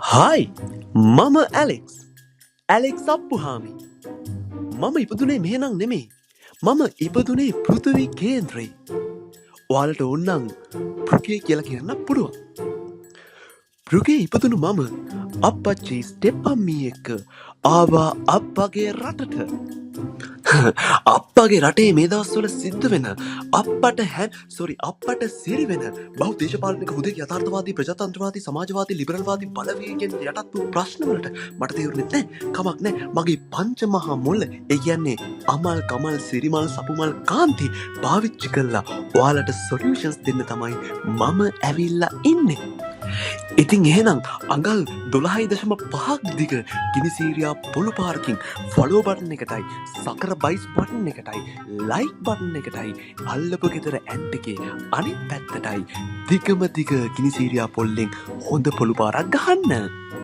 hi මම Alex Alex Appuhami මම ඉපදුනේ මෙහෙනම් නෙමේ මම ඉපදුනේ පෘථවි කේන්ද්‍රයේ ඔයාලට ඕන්නම් පෘගේ කියලා කියන්න පුළුවන් පෘගේ ඉපදුණු මම අප්පච්චි ස්ටෙප්පම්මී එක්ක ආවා අප්පගේ රටට අප්පගේ රටේ මේ දවස්වල සිද්ධ වෙන අප්පට සිරිවෙන බහු දේශපාලනික හුදෙක් යථාර්ථවාදී ප්‍රජාතන්ත්‍රවාදී සමාජවාදී ලිබරල්වාදී බලවේගයෙන් යටත් වූ ප්‍රශ්නවලට මට තේරුනේ නැහැ කමක් නැහැ මගේ පංචමහා මුල්ල ඒ කියන්නේ අමල් කමල් සිරිමල් සපුමල් කාන්ති පාවිච්චි කරලා ඔයාලට සොලියුෂන්ස් දෙන්න තමයි මම ඇවිල්ලා ඉන්නේ ඉතින් එහෙනම් අඟල් 12.5ක් දිග ගිනිසීරියා පොළු පාරකින් ෆොලෝ බටන් එකටයි සකර බයිස් බටන් එකටයි ලයික් බටන් එකටයි අල්ලපු ගෙදර ඇන්ට් එකේ අනිත් පැත්තටයි දිගම දිග ගිනිසීරියා පොල්ලෙන් හොඳ පොළු පාරක් ගහන්න